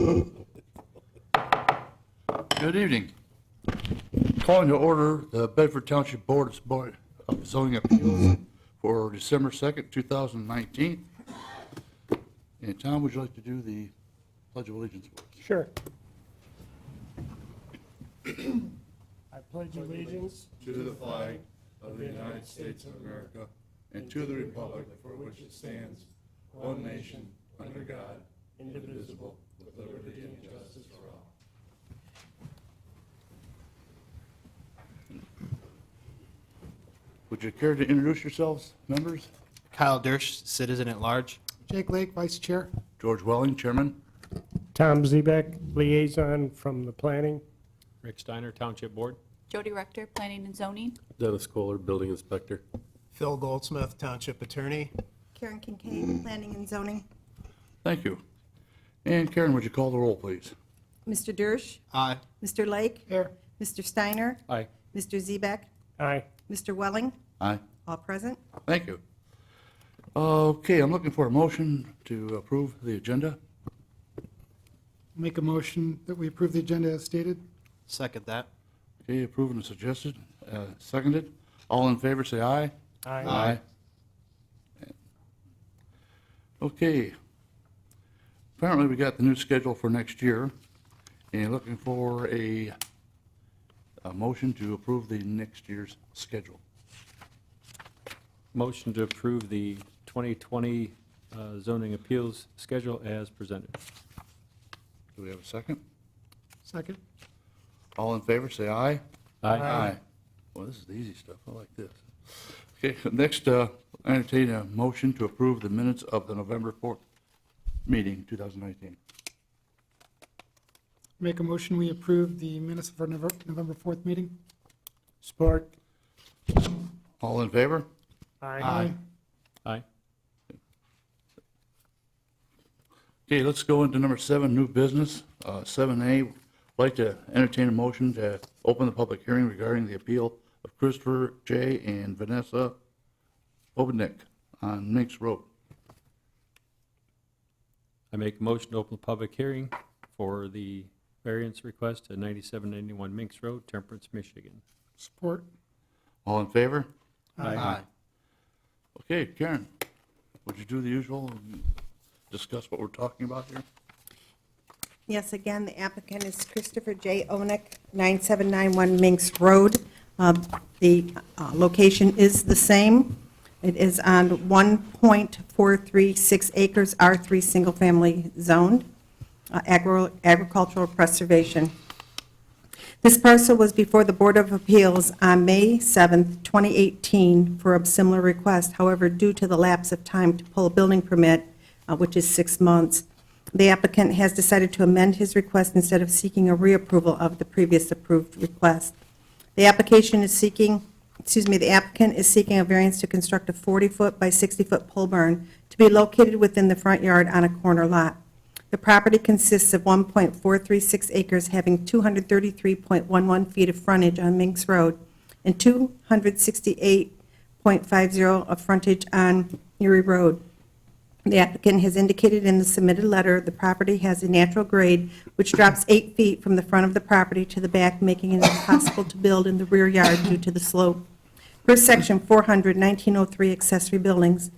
Good evening. Calling to order the Bedford Township Board of Zoning Appeals for December 2nd, 2019. And Tom, would you like to do the Pledge of Allegiance for us? Sure. I pledge allegiance To the flag of the United States of America and to the republic for which it stands, one nation, under God, indivisible, with liberty and justice for all. Would you care to introduce yourselves, members? Kyle Dersch, citizen at large. Jake Lake, Vice Chair. George Welling, Chairman. Tom Zebek, liaison from the planning. Rick Steiner, Township Board. Jody Rector, Planning and Zoning. Dennis Kohler, Building Inspector. Phil Goldsmith, Township Attorney. Karen Kincaid, Planning and Zoning. Thank you. And Karen, would you call the roll, please? Mr. Dersch, Aye. Mr. Lake, Here. Mr. Steiner, Aye. Mr. Zebek, Aye. Mr. Welling, Aye. all present. Thank you. Okay, I'm looking for a motion to approve the agenda. Make a motion that we approve the agenda as stated. Second that. Okay, approved and suggested, seconded. All in favor, say aye. Aye. Okay. Apparently, we got the new schedule for next year, and looking for a motion to approve the next year's schedule. Motion to approve the 2020 zoning appeals schedule as presented. Do we have a second? Second. All in favor, say aye. Well, this is the easy stuff. I like this. Okay, next, entertain a motion to approve the minutes of the November 4th meeting, 2019. Make a motion we approve the minutes of our November 4th meeting. Support. All in favor? Aye. Aye. Okay, let's go into number 7, new business. 7A, I'd like to entertain a motion to open the public hearing regarding the appeal of Christopher J. and Vanessa Ohneck on Minx Road. I make a motion to open the public hearing for the variance request at 9791 Minx Road, Temperance, Michigan. Support. All in favor? Aye. Okay, Karen, would you do the usual and discuss what we're talking about here? Yes, again, the applicant is Christopher J. Ohneck, 9791 Minx Road. The location is the same. It is on 1.436 acres, R3 single-family zoned, agricultural preservation. This parcel was before the Board of Appeals on May 7th, 2018 for a similar request. However, due to the lapse of time to pull a building permit, which is 6 months, the applicant has decided to amend his request instead of seeking a reapproval of the previous approved request. The applicant is seeking a variance to construct a 40-foot by 60-foot pole barn to be located within the front yard on a corner lot. The property consists of 1.436 acres having 233.11 feet of frontage on Minx Road and 268.50 of frontage on Erie Road. The applicant has indicated in the submitted letter the property has a natural grade which drops 8 feet from the front of the property to the back, making it impossible to build in the rear yard due to the slope. Per section 400-1903 accessory buildings.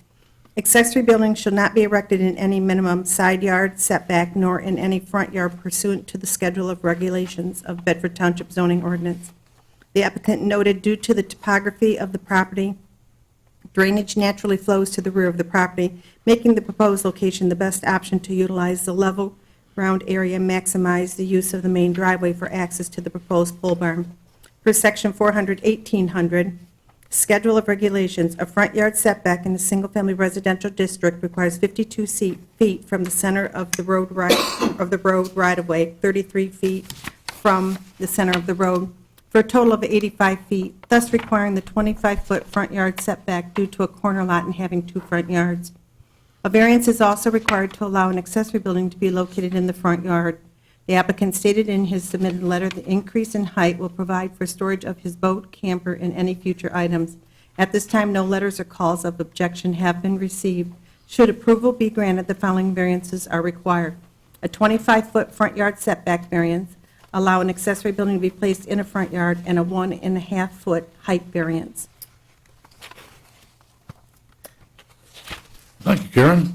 Accessory buildings shall not be erected in any minimum side yard setback nor in any front yard pursuant to the schedule of regulations of Bedford Township zoning ordinance. The applicant noted due to the topography of the property, drainage naturally flows to the rear of the property, making the proposed location the best option to utilize the level ground area and maximize the use of the main driveway for access to the proposed pole barn. Per section 400-1800, schedule of regulations, a front yard setback in a single-family residential district requires 52 feet from the center of the road right-of-way, 33 feet from the center of the road, for a total of 85 feet, thus requiring the 25-foot front yard setback due to a corner lot and having 2 front yards. A variance is also required to allow an accessory building to be located in the front yard. The applicant stated in his submitted letter the increase in height will provide for storage of his boat, camper, and any future items. At this time, no letters or calls of objection have been received. Should approval be granted, the following variances are required. a 25-foot front yard setback variance, allow an accessory building to be placed in a front yard, and a 1.5-foot height variance. Thank you, Karen.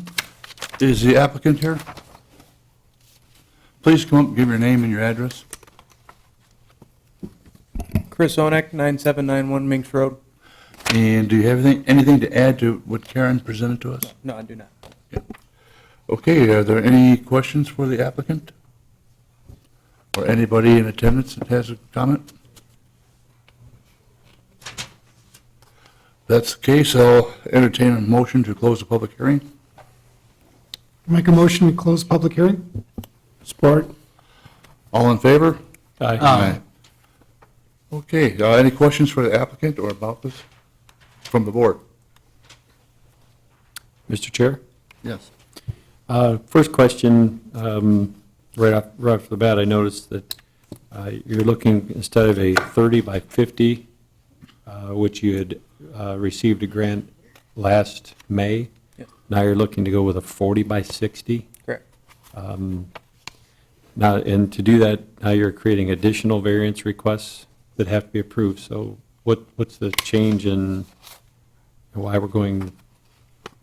Is the applicant here? Please come up and give your name and your address. Chris Ohneck, 9791 Minx Road. And do you have anything to add to what Karen presented to us? No, I do not. Okay, are there any questions for the applicant? Or anybody in attendance that has a comment? If that's the case, I'll entertain a motion to close the public hearing. Make a motion to close public hearing? Support. All in favor? Aye. Okay, any questions for the applicant or about this from the board? Mr. Chair? Yes. First question, right off the bat, I noticed that you're looking, instead of a 30 by 50, which you had received a grant last May, Yes. now you're looking to go with a 40 by 60. Correct. Now, and to do that, now you're creating additional variance requests that have to be approved. So what's the change in why we're going,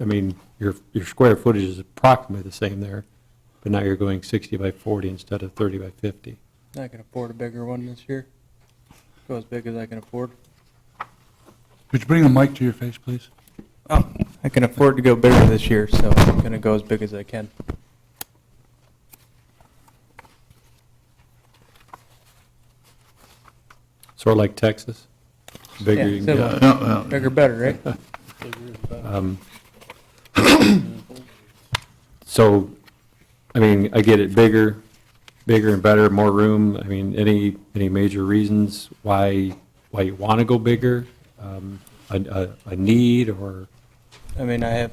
I mean, your square footage is approximately the same there, but now you're going 60 by 40 instead of 30 by 50. I can afford a bigger one this year. Go as big as I can afford. Could you bring the mic to your face, please? Oh, I can afford to go bigger this year, so I'm going to go as big as I can. Sort of like Texas, bigger Yeah, you can similar. get. Yeah, Bigger, better, right? So, I mean, I get it, bigger and better, more room. I mean, any major reasons why you want to go bigger? A need, or? I mean, I have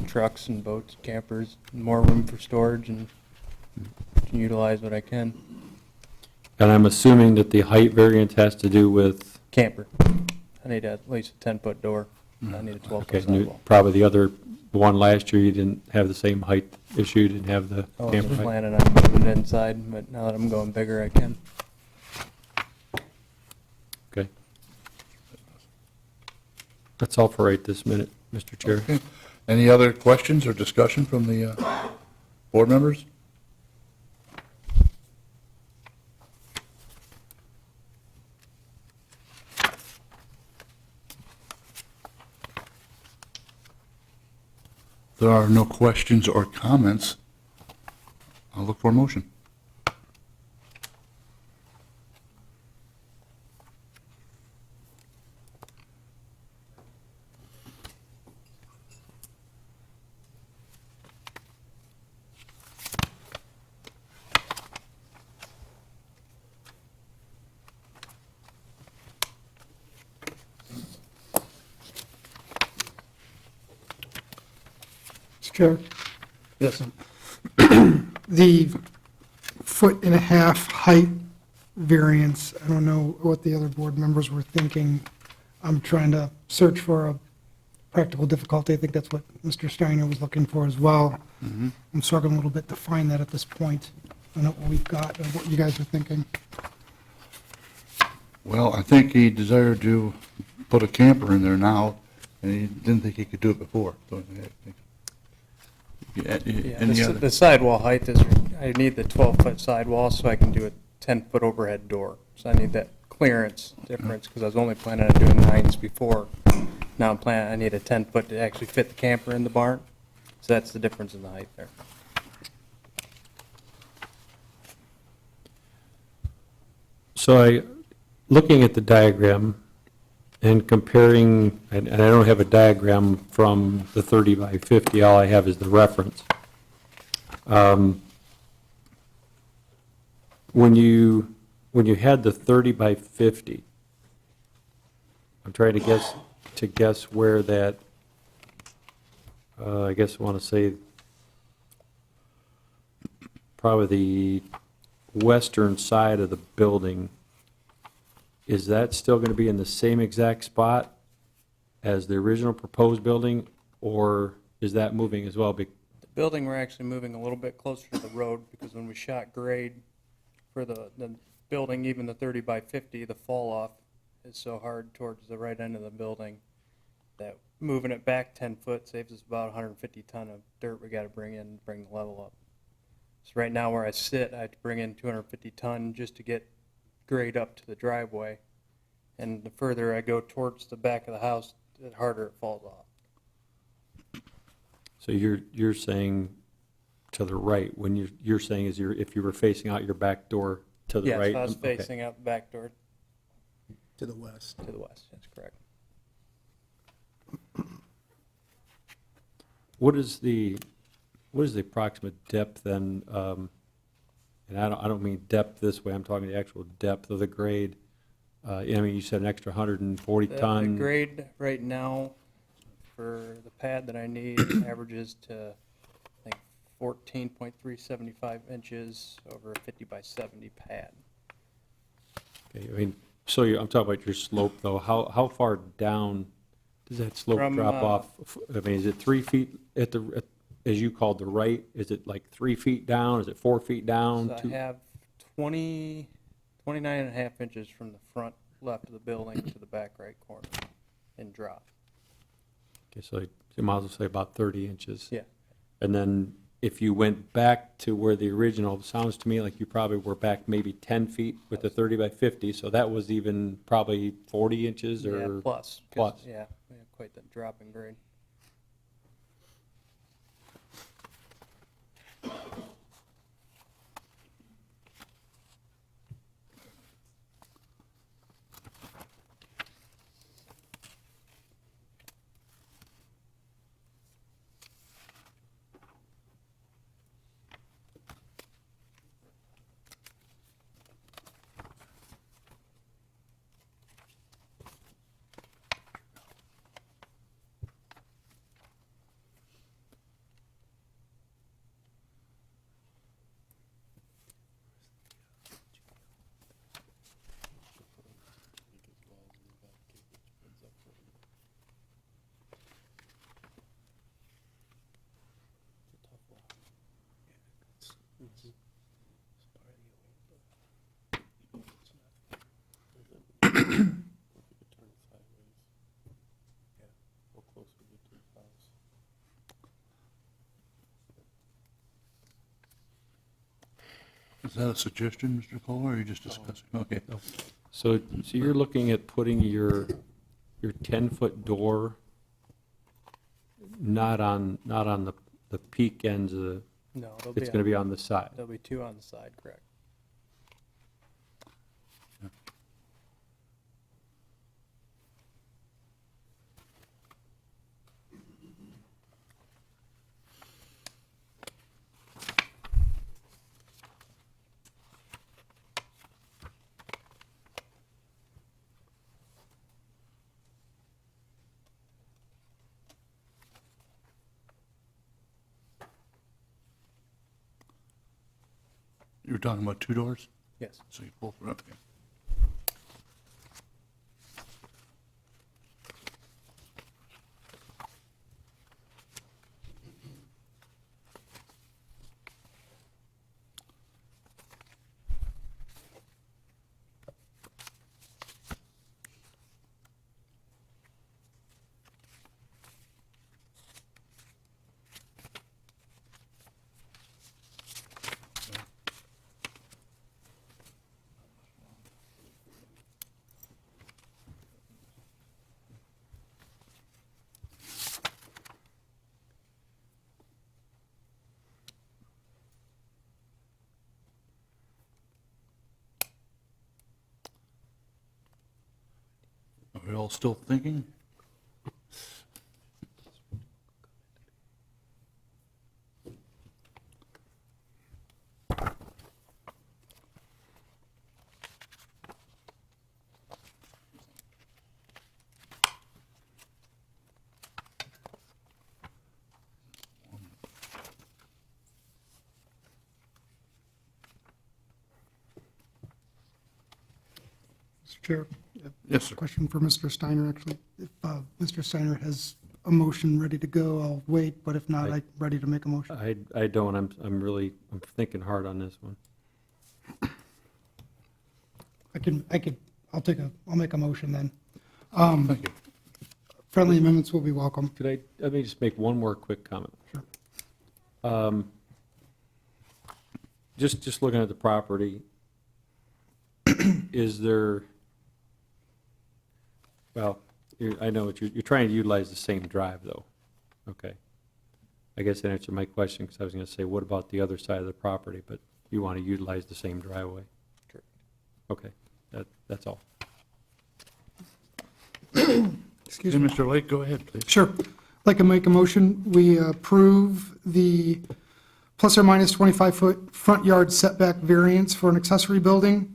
trucks and boats, campers, more room for storage, and can utilize what I can. And I'm assuming that the height variance has to do with, Camper. I need at least a 10-foot door. I need a 12-foot okay, sidewall. probably the one last year, you didn't have the same height issue, you didn't have the I wasn't camper height. planning on moving it inside, but now that I'm going bigger, I can. Okay. That's all for right this minute, Mr. Chair. Okay. Any other questions or discussion from the board members? There are no questions or comments. I'll look for a motion. Mr. Chair, Yes. the 1.5-foot height variance, I don't know what the other board members were thinking. I'm trying to search for a practical difficulty. I think that's what Mr. Steiner was looking for as well. I'm struggling a little bit to find that at this point. I don't know what we've got or what you guys are thinking. Well, I think he desired to put a camper in there now, and he didn't think he could do it before. So I think- Yeah, Any the other? the sidewall height is, I need the 12-foot sidewall so I can do a 10-foot overhead door. So I need that clearance difference, because I was only planning on doing 9s before. Now I'm planning, I need a 10-foot to actually fit the camper in the barn. So that's the difference in the height there. So looking at the diagram and comparing, and I don't have a diagram from the 30 by 50, all I have is the reference. When you had the 30 by 50, I'm trying to guess where that, I guess I want to say probably the western side of the building. Is that still going to be in the same exact spot as the original proposed building, or is that moving as well? building, we're actually moving a little bit closer to the road because when we shot grade for the building, even the 30 by 50, the fall off is so hard towards the right end of the building that moving it back 10 foot saves us about 150 ton of dirt we got to bring in to bring the level up. So right now where I sit, I have to bring in 250 ton just to get grade up to the driveway. And the further I go towards the back of the house, the harder it falls off. So you're saying to the right, when you're saying is if you were facing out your back door to the right? Yes, I was Okay. facing out the back door To the west. to the west, that's correct. What is the approximate depth then, and I don't mean depth this way, I'm talking the actual depth of the grade. I mean, you said an extra 140 The ton. grade right now for the pad that I need averages to, I think, 14.375 inches over a 50 by 70 pad. Okay, I mean, so I'm talking about your slope though. How far down does that slope From, drop off? I mean, is it 3 feet as you called the right? Is it like 3 feet down? Is it 4 feet down? So I have 29 and a half inches from the front left of the building to the back right corner in drop. Okay, so you might as well say about 30 inches. Yeah. And then if you went back to where the original, sounds to me like you probably were back maybe 10 feet with the 30 by 50, so that was even probably 40 inches or? Yeah, plus. 'cause, Plus. Yeah, we have quite the drop in grade. Is that a suggestion, Mr. Kohler, or are you just discussing? Okay. So you're looking at putting your 10-foot door not on the peak ends of the, No, it's going to be on the side. there'll be two on the side, correct. You were talking about two doors? Yes. So you pull through, okay. Are we all still thinking? Mr. Chair, Yes, sir. question for Mr. Steiner, actually. If Mr. Steiner has a motion ready to go, I'll wait, but if not, I- I'm ready to make a motion. I don't, I'm thinking hard on this one. I'll make a motion then. Thank you. Friendly amendments will be welcome. Let me just make one more quick comment. Sure. Just looking at the property, is there, well, I know what you're trying to utilize the same drive, though. Okay. I guess that answered my question, because I was going to say, what about the other side of the property? But you want to utilize the same driveway? Correct. Okay, that's all. Excuse Okay, me. Mr. Lake, go ahead, please. Sure. I'd like to make a motion, we approve the plus or minus 25-foot front yard setback variance for an accessory building,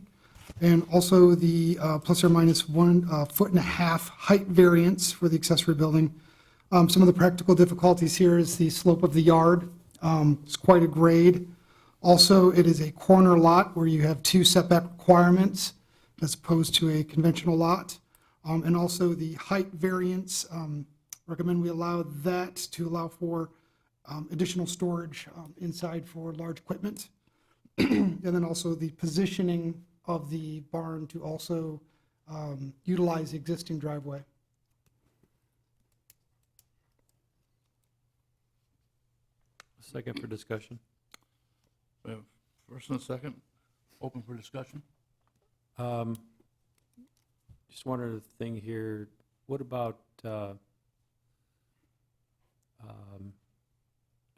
and also the plus or minus 1.5 foot height variance for the accessory building. Some of the practical difficulties here is the slope of the yard. It's quite a grade. Also, it is a corner lot where you have 2 setback requirements as opposed to a conventional lot. And also the height variance, recommend we allow that to allow for additional storage inside for large equipment. And then also the positioning of the barn to also utilize the existing driveway. Second for discussion. We have first and a second, open for discussion. Just one other thing here. What about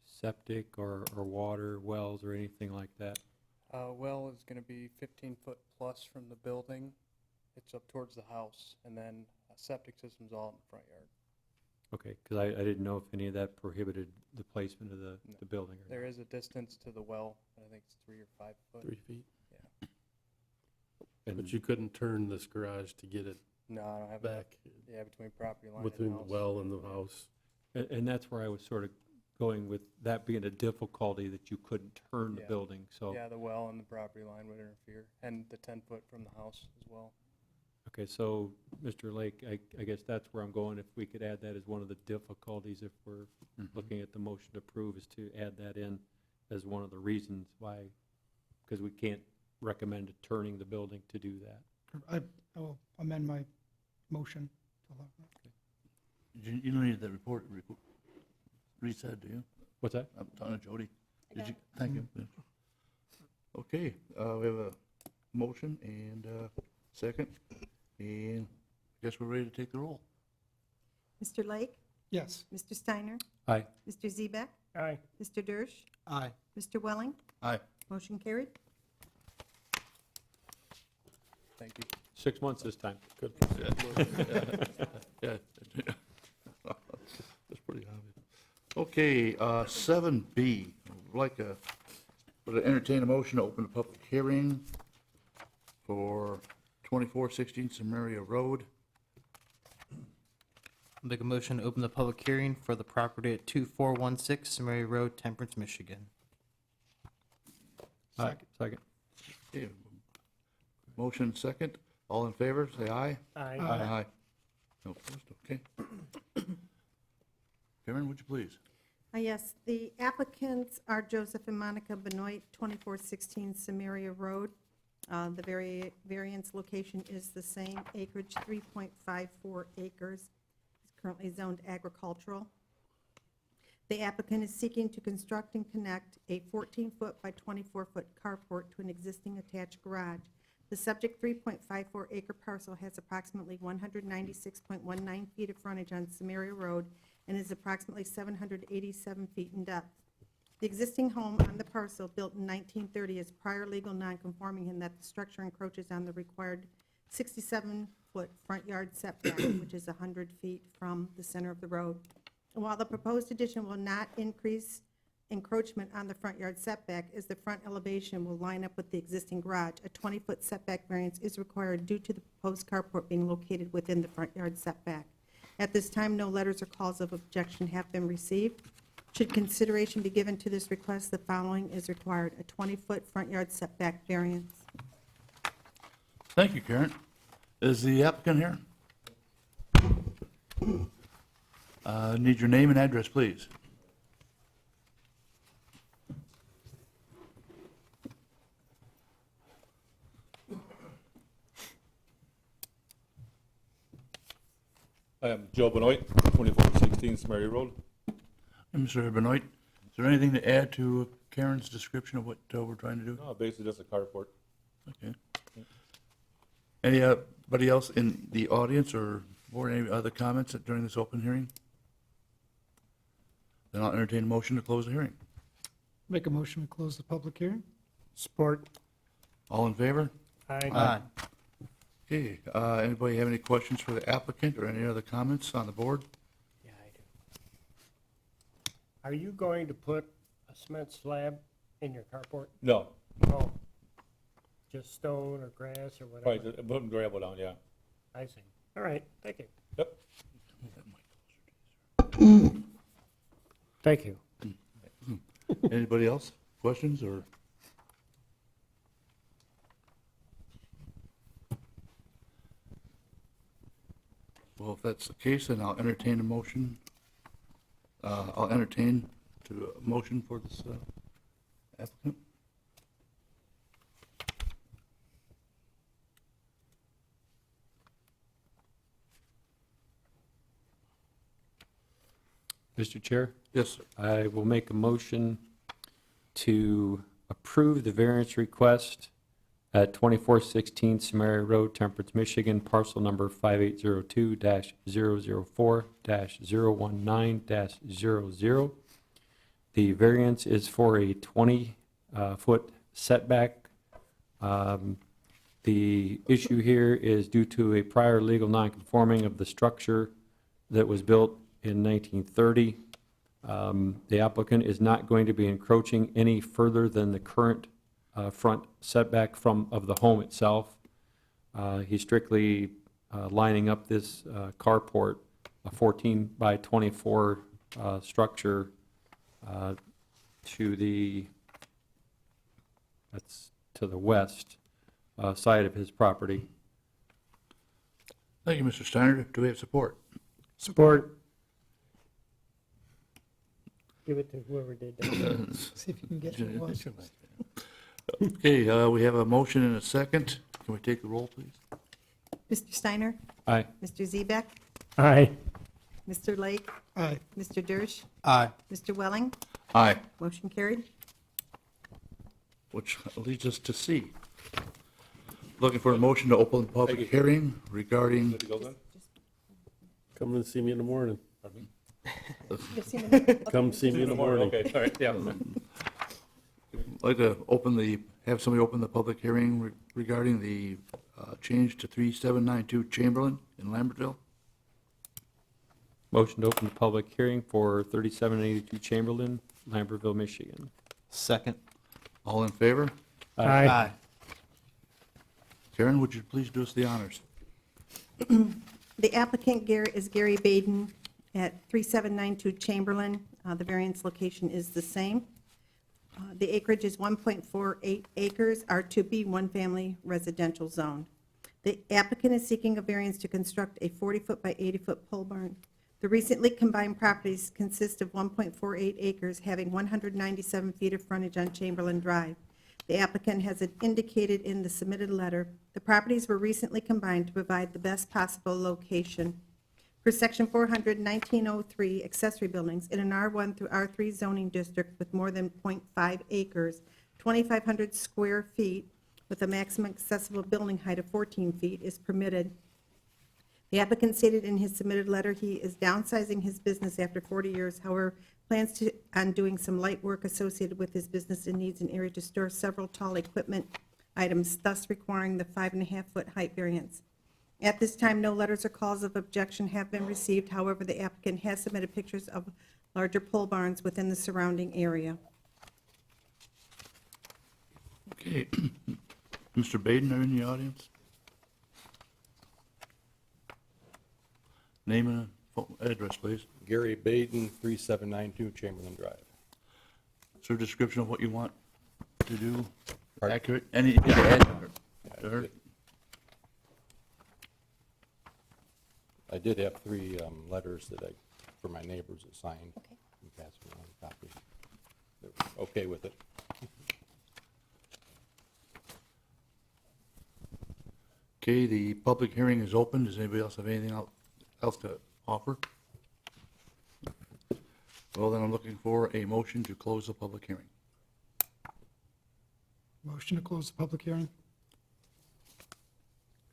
septic or water wells or anything like that? Well is going to be 15 foot plus from the building. It's up towards the house, and then a septic system's all in the front yard. Okay, because I didn't know if any of that prohibited the placement of the building or There not. is a distance to the well, I think it's 3 or 5 foot. 3 feet. Yeah. And- But you couldn't turn this garage to get it No, I don't have back Yeah, between property line and between the house. well and the house. And that's where I was sort of going with that being a difficulty that you couldn't turn the Yeah. building, so. Yeah, the well and the property line would interfere, and the 10 foot from the house as well. Okay, so, Mr. Lake, I guess that's where I'm going. If we could add that as one of the difficulties, if we're looking at the motion to approve, is to add that in as one of the reasons why, because we can't recommend turning the building to do that. I will amend my motion to allow that. You don't need that report reset, do you? What's that? I'm talking to Jody. Did you? Thank you. Okay, we have a motion and a second, and I guess we're ready to take the roll. Mr. Lake? Yes. Mr. Steiner? Aye. Mr. Zebek? Aye. Mr. Dersch? Aye. Mr. Welling? Aye. Motion carried. Thank you. 6 months this time. Good. Yeah. That's pretty obvious. Okay, 7B, would entertain a motion to open a public hearing for 2416 Samaria Road. Make a motion to open the public hearing for the property at 2416 Samaria Road, Temperance, Michigan. Second. Okay, motion second, all in favor, say aye. Aye. Aye. No opposed, okay. Karen, would you please? Yes, the applicants are Joseph and Monica Benoit, 2416 Samaria Road. The variance location is the same, acreage 3.54 acres. It's currently zoned agricultural. The applicant is seeking to construct and connect a 14-foot by 24-foot carport to an existing attached garage. The subject 3.54 acre parcel has approximately 196.19 feet of frontage on Samaria Road and is approximately 787 feet in depth. The existing home on the parcel, built in 1930, is prior legal nonconforming in that the structure encroaches on the required 67-foot front yard setback, which is 100 feet from the center of the road. And while the proposed addition will not increase encroachment on the front yard setback, as the front elevation will line up with the existing garage, a 20-foot setback variance is required due to the proposed carport being located within the front yard setback. At this time, no letters or calls of objection have been received. Should consideration be given to this request, the following is required: a 20-foot front yard setback variance. Thank you, Karen. Is the applicant here? Need your name and address, please. I am Joe Benoit, 2416 Smary Road. Mr. Benoit, is there anything to add to Karen's description of what we're trying to do? No, basically just a carport. Okay. Anybody else in the audience or board, any other comments during this open hearing? Then I'll entertain a motion to close the hearing. Make a motion to close the public hearing? Support. All in favor? Aye. Okay, anybody have any questions for the applicant or any other comments on the board? Yeah, I do. Are you going to put a cement slab in your carport? No, Oh, just stone or grass or probably whatever? just put gravel down, yeah. I see. All right, thank you. Yep. Thank you. Anybody else? Questions or? Well, if that's the case, then I'll entertain a motion. I'll entertain a motion for this applicant. Mr. Chair, Yes, sir. I will make a motion to approve the variance request at 2416 Samari Road, Temperance, Michigan, parcel number 5802-004-019-00. The variance is for a 20-foot setback. The issue here is due to a prior legal nonconforming of the structure that was built in 1930. The applicant is not going to be encroaching any further than the current front setback of the home itself. He's strictly lining up this carport, a 14 by 24 structure to the west side of his property. Thank you, Mr. Steiner. Do we have support? Support. Give it to whoever did that. See if you can get who it was. Okay, we have a motion and a second. Can we take the roll, please? Mr. Steiner? Aye. Mr. Zebek? Aye. Mr. Lake? Aye. Mr. Dersch? Aye. Mr. Welling? Aye. Motion carried. Which leads us to C. Looking for a motion to open the public hearing regarding, Good to go then? Come and see me in the morning. Pardon me? Come see me in the morning. Okay, all right, yeah. I'd like to have somebody open the public hearing regarding the change to 3792 Chamberlain in Lambertville. Motion to open the public hearing for 3782 Chamberlain, Lambertville, Michigan. Second. All in favor? Aye. Karen, would you please do us the honors? The applicant is Gary Baden at 3792 Chamberlain. The variance location is the same. The acreage is 1.48 acres, R2B, one-family residential zone. The applicant is seeking a variance to construct a 40-foot by 80-foot pole barn. The recently combined properties consist of 1.48 acres, having 197 feet of frontage on Chamberlain Drive. The applicant has indicated in the submitted letter, the properties were recently combined to provide the best possible location. For Section 400-1903 accessory buildings in an R1 through R3 zoning district with more than .5 acres, 2,500 square feet with a maximum accessible building height of 14 feet is permitted. The applicant stated in his submitted letter he is downsizing his business after 40 years, however, plans on doing some light work associated with his business and needs an area to store several tall equipment items, thus requiring the 5.5-foot height variance. At this time, no letters or calls of objection have been received. However, the applicant has submitted pictures of larger pole barns within the surrounding area. Okay. Mr. Baden, are you in the audience? Name and address, please. Gary Baden, 3792 Chamberlain Drive. Is there a description of what you want to do? Pardon? Accurate? Any to add to her? I did have three letters that I for my neighbors to sign. Okay. And pass them around a copy. They're okay with it. Okay, the public hearing is open. Does anybody else have anything else to offer? Well, then I'm looking for a motion to close the public hearing. Motion to close the public hearing?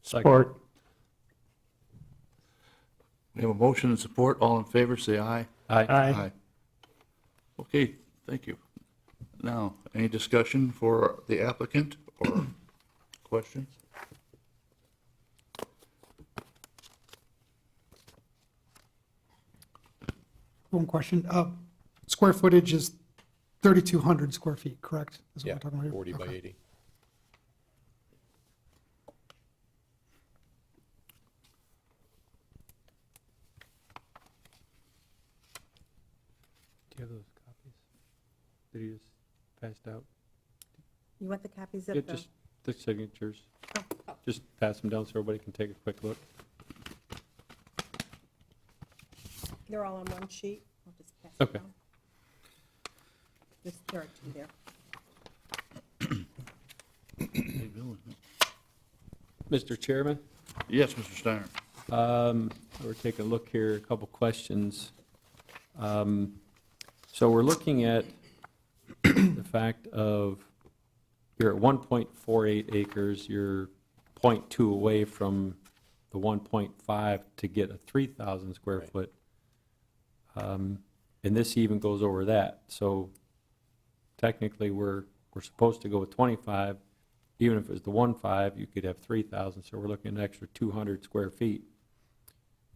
Support. We have a motion and support. All in favor, say aye. Aye. Okay, thank you. Now, any discussion for the applicant or questions? One question. Square footage is 3,200 square feet, correct? Is what Yeah, we're talking about here? 40 by Okay. 80. Do you have those copies that he just passed out? You want the copies Yeah, of the? just the signatures. Oh. Just pass them down so everybody can take a quick look. They're all on one sheet. I'll just pass it Okay. down. There are two there. Mr. Chairman? Yes, Mr. Steiner. We're taking a look here, a couple questions. So we're looking at the fact of, you're at 1.48 acres, you're 0.2 away from the 1.5 to get a 3,000 square Right. foot. And this even goes over that, so technically, we're supposed to go with 25. Even if it was the 1.5, you could have 3,000, so we're looking at an extra 200 square feet.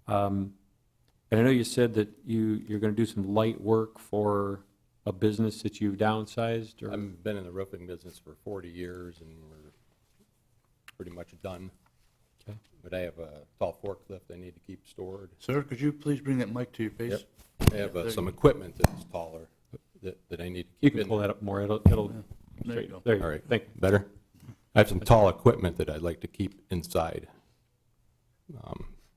And I know you said that you're gonna do some light work for a business that you've downsized, or? I've been in the roofing business for 40 years, and we're pretty much done. Okay. But I have a tall forklift I need to keep stored. Sir, could you please bring that mic to your face? Yep. I have There some you- equipment that's taller that I need to You keep can in pull there. that up more, it'll, There you go. there you All go, right. thank you. Better? I have some tall equipment that I'd like to keep inside.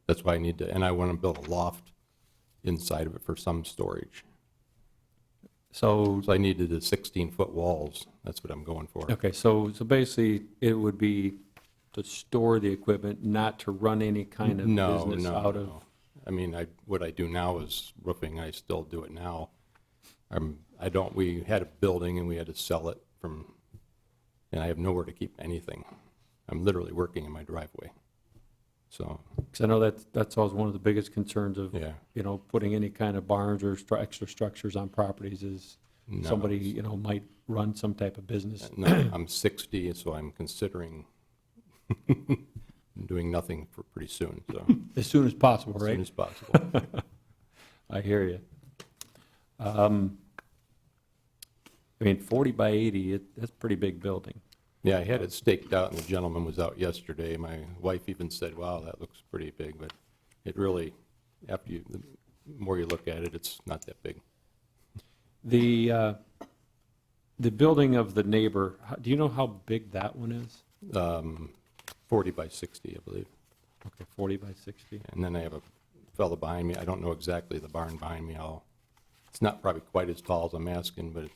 That's why I need to, and I want to build a loft inside of it for some storage. So, So I needed the 16-foot walls. That's what I'm going for. okay, so basically, it would be to store the equipment, not to run any kind of No, business no, out of? no. I mean, what I do now is roofing. I still do it now. We had a building and we had to sell it and I have nowhere to keep anything. I'm literally working in my driveway. So, Because I know that's always one of the biggest concerns of, yeah. putting any kind of barns or extra structures on properties is No. somebody, might run some type of business. No, I'm 60, so I'm considering doing nothing for pretty soon, so. As soon as possible, As soon right? as possible. I hear you. 40 by 80, that's a pretty big building. Yeah, I had it staked out, and the gentleman was out yesterday. My wife even said, wow, that looks pretty big, but it really, the more you look at it, it's not that big. The building of the neighbor, do you know how big that one is? 40 by 60, I believe. Okay, 40 by 60. And then I have a fellow behind me. I don't know exactly the barn behind me. It's not probably quite as tall as I'm asking, but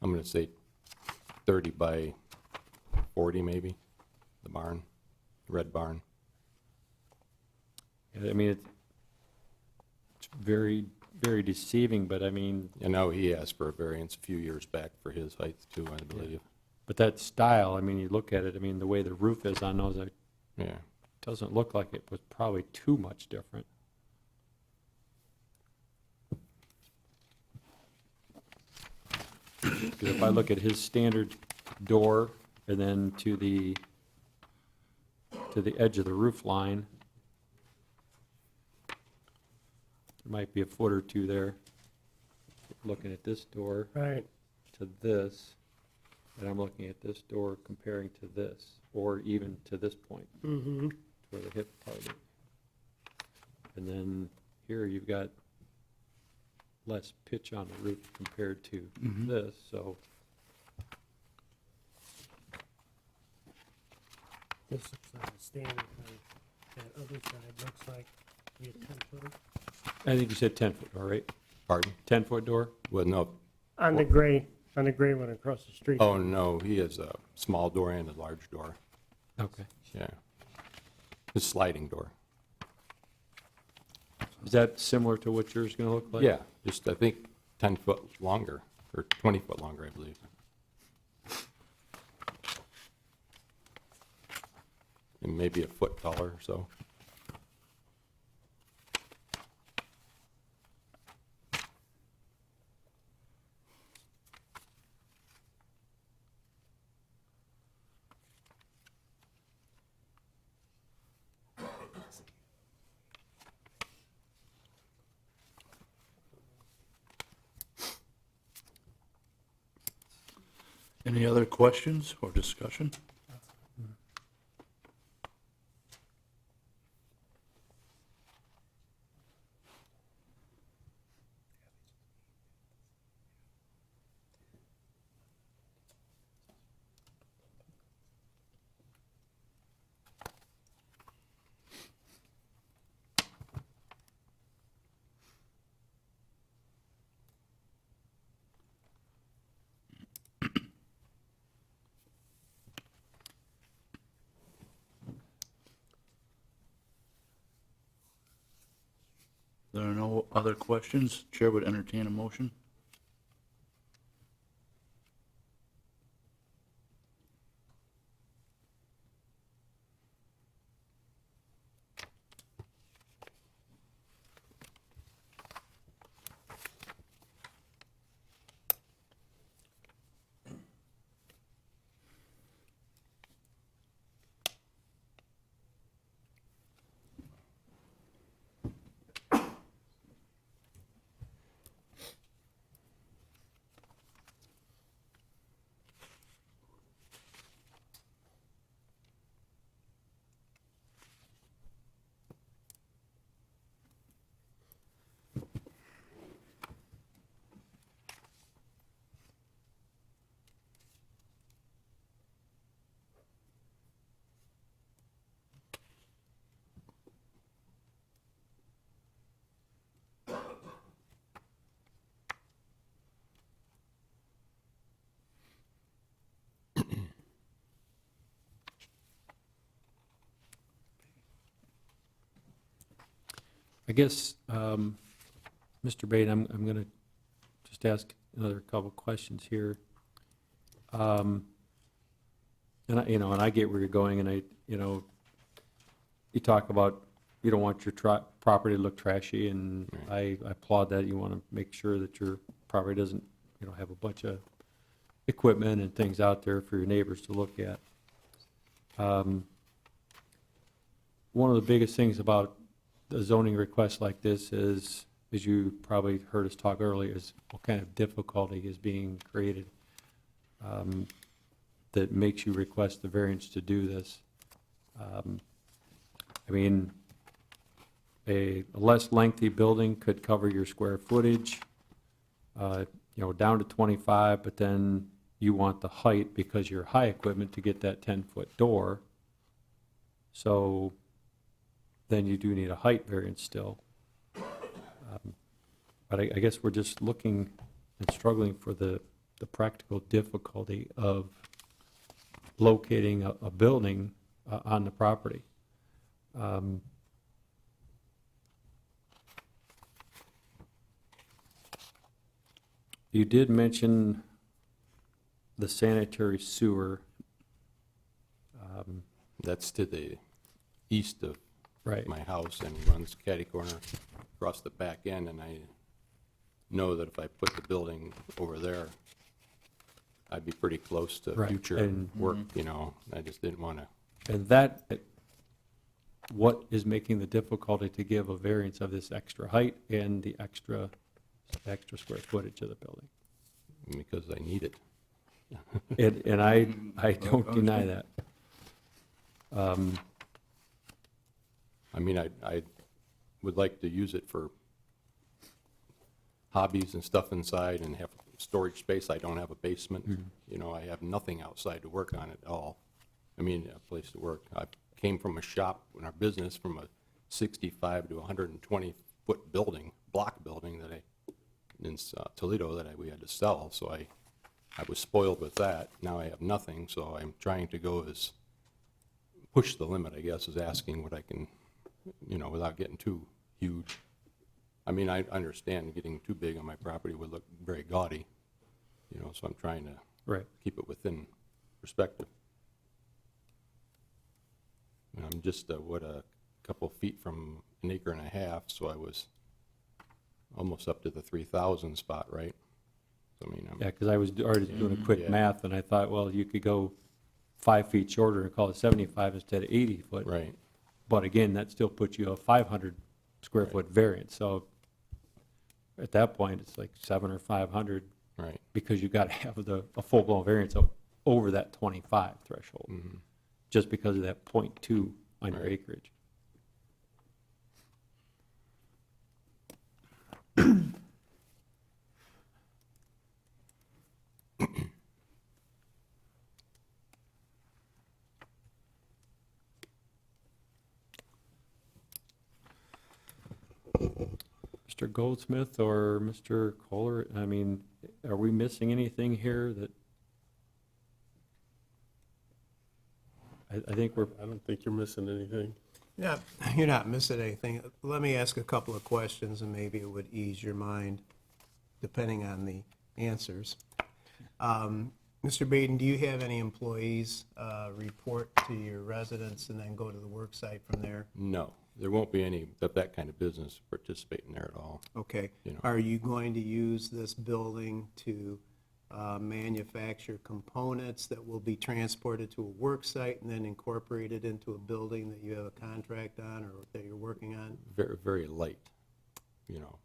I'm going to say 30 by 40 maybe, the barn, the red barn. It's very, very deceiving, but You know, he asked for a variance a few years back for his height too, I believe. but that style, you look at it, the way the roof is on those, it Yeah. doesn't look like it was probably too much different. Because if I look at his standard door and then to the edge of the roof line, there might be a foot or two there. Looking at this door Right. to this, and I'm looking at this door comparing to this, or even to this point, Mm-hmm. where the hip part is. And then here you've got less pitch on the roof compared to this, so This looks like a standard height. That other side looks like the 10 foot. I think you said 10-foot door, right? Pardon? 10-foot door? Well, no, On the gray one across the street. oh, no, he has a small door and a large door, Okay. yeah. A sliding door. Is that similar to what yours is going to look like? Yeah, just, I think, 10 foot longer, or 20 foot longer, I believe. And maybe a foot taller or so. Any other questions or discussion? There are no other questions. Chair would entertain a motion. I guess, Mr. Bate, I'm going to just ask another couple questions here. And I get where you're going, and you talk about you don't want your property to look trashy, and I applaud that. You want to make sure that your property doesn't, have a bunch of equipment and things out there for your neighbors to look at. One of the biggest things about a zoning request like this is, as you probably heard us talk earlier, is what kind of difficulty is being created that makes you request the variance to do this. A less lengthy building could cover your square footage, down to 25, but then you want the height because you're high equipment to get that 10-foot door. So then you do need a height variance still. But I guess we're just looking and struggling for the practical difficulty of locating a building on the property. You did mention the sanitary sewer. That's to the east of Right. my house and runs catty corner across the back end, and I know that if I put the building over there, I'd be pretty close to Right, future and- work, I just didn't want to. And that, what is making the difficulty to give a variance of this extra height and the extra square footage of the building? Because I need it. And I don't deny that. I would like to use it for hobbies and stuff inside and have storage space. I don't have a basement. I have nothing outside to work on at all. A place to work. I came from a shop in our business from a 65 to 120 20-foot building, block building that in Toledo that we had to sell, so I was spoiled with that. Now I have nothing, so I'm trying to go push the limit, I guess, is asking what I can, without getting too huge. I mean, I understand getting too big on my property would look very gaudy, so I'm trying to Right. keep it within perspective. And I'm just, a couple feet from an acre and a half, so I was almost up to the 3,000 spot, right? So, I mean, Yeah, because I was already doing a quick Yeah. math, and I thought, well, you could go 5 feet shorter and call it 75 instead of 80 foot. right, But again, that still puts you a 500 square Right. foot variance. So at that point, it's like 700 or 500, right. because you got to have a full-blown variance over that 25 threshold, just because of that 0.2 on your Right. acreage. Mr. Goldsmith or Mr. Kohler, I mean, are we missing anything here that? I think we're, I don't think you're missing anything. Yeah, you're not missing anything. Let me ask a couple of questions, and maybe it would ease your mind, depending on the answers. Mr. Baden, do you have any employees report to your residence and then go to the work site from there? No, there won't be any that kind of business participating there at all. Okay. You know. Are you going to use this building to manufacture components that will be transported to a work site and then incorporated into a building that you have a contract on or that you're working on? Very, very light,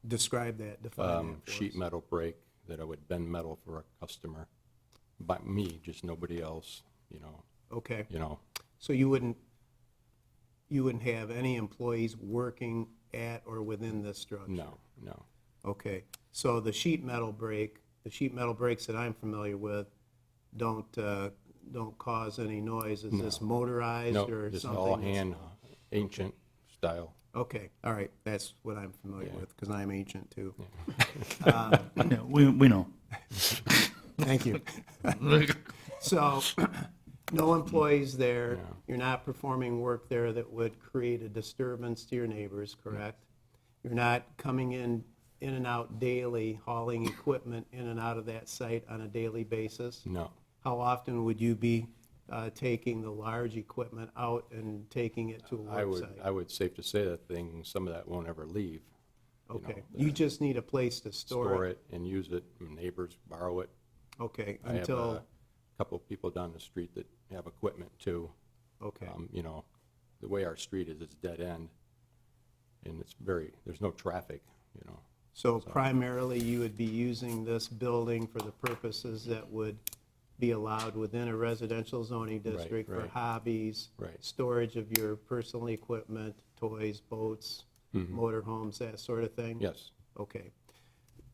Describe that, define that for sheet us. metal brake that I would bend metal for a customer. By me, just nobody else, Okay. you know. So you wouldn't have any employees working at or within this structure? No, no. Okay, so the sheet metal brakes that I'm familiar with don't cause any noise. Is this motorized No, or just something? all that's- hand, ancient style. Okay, all right, that's what I'm familiar Yeah. with, because I'm ancient too. Yeah, we know. Thank you. So, no employees there, No. you're not performing work there that would create a disturbance to your neighbors, correct? You're not coming in and out daily, hauling equipment in and out of that site on a daily basis? No, How often would you be taking the large equipment out and taking it to a work site? I would safe to say that some of that won't ever leave. you know, Okay, the- you just need a place to Store it and use it, neighbors borrow it. Okay, I have until, a couple of people down the street that have equipment too. okay, The way our street is, it's dead end, and there's no traffic, so primarily you would be using this building for the purposes that would be allowed within a residential zoning district for right. hobbies, Right. storage of your personal equipment, toys, boats, motorhomes, that sort of thing? Yes, Okay.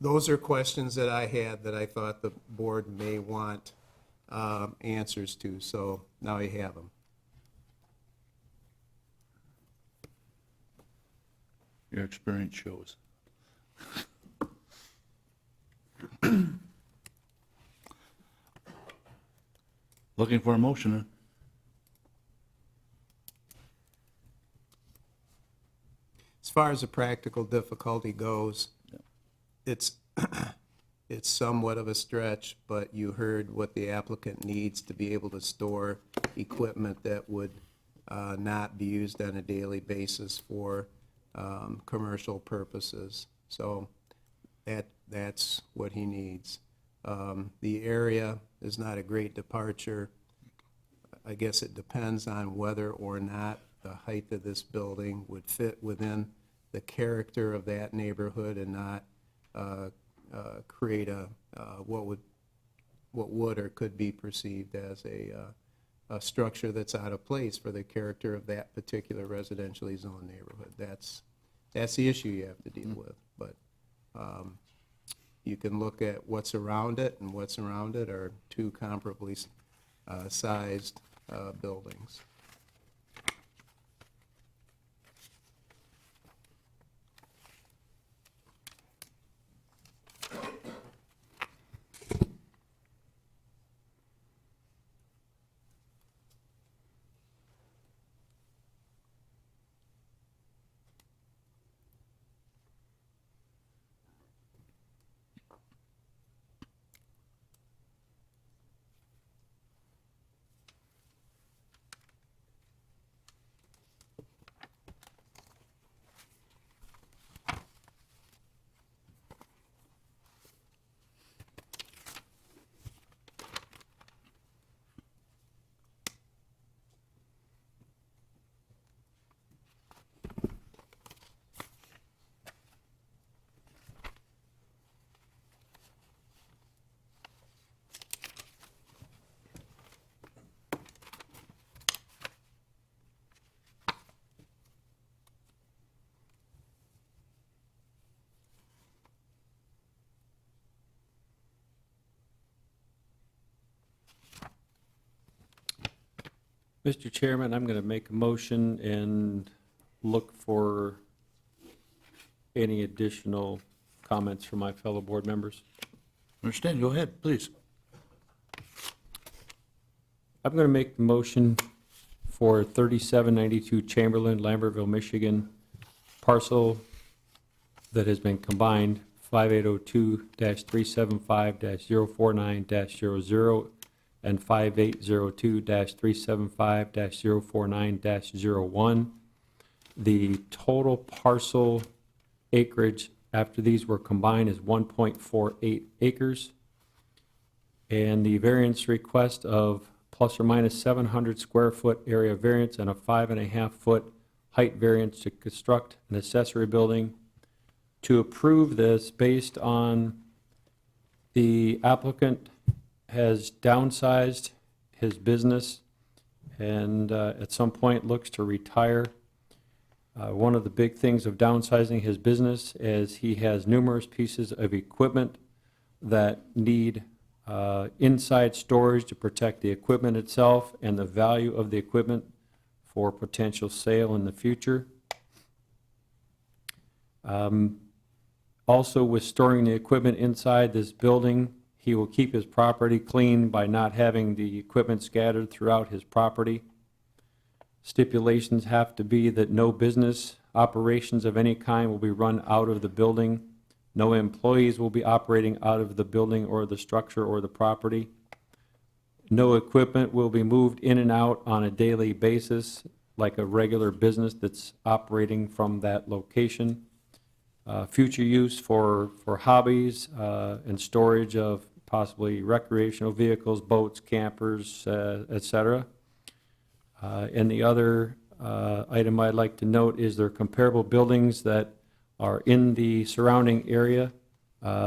Those are questions that I had that I thought the board may want answers to, so now you have them. Your experience shows. Looking for a motion, then? As far as the practical difficulty goes, it's, it's somewhat of a stretch, but you heard what the applicant needs to be able to store equipment that would not be used on a daily basis for commercial purposes. So that's what he needs. The area is not a great departure. I guess it depends on whether or not the height of this building would fit within the character of that neighborhood and not create what would or could be perceived as a structure that's out of place for the character of that particular residentially zoned neighborhood. That's the issue you have to deal with. But you can look at what's around it, and what's around it are two comparably sized buildings. Mr. Chairman, I'm going to make a motion and look for any additional comments from my fellow board members. Understand, go ahead, please. I'm going to make the motion for 3792 Chamberlain, Lambertville, Michigan, parcel that has been combined, 5802-375-049-00 and 5802-375-049-01. The total parcel acreage after these were combined is 1.48 acres. And the variance request of plus or minus 700 square foot area variance and a 5.5 foot height variance to construct an accessory building. To approve this based on the applicant has downsized his business and at some point looks to retire. One of the big things of downsizing his business is he has numerous pieces of equipment that need inside storage to protect the equipment itself and the value of the equipment for potential sale in the future. Also, with storing the equipment inside this building, he will keep his property clean by not having the equipment scattered throughout his property. Stipulations have to be that no business operations of any kind will be run out of the building. No employees will be operating out of the building or the structure or the property. No equipment will be moved in and out on a daily basis like a regular business that's operating from that location. Future use for hobbies and storage of possibly recreational vehicles, boats, campers, et cetera. And the other item I'd like to note is there are comparable buildings that are in the surrounding area,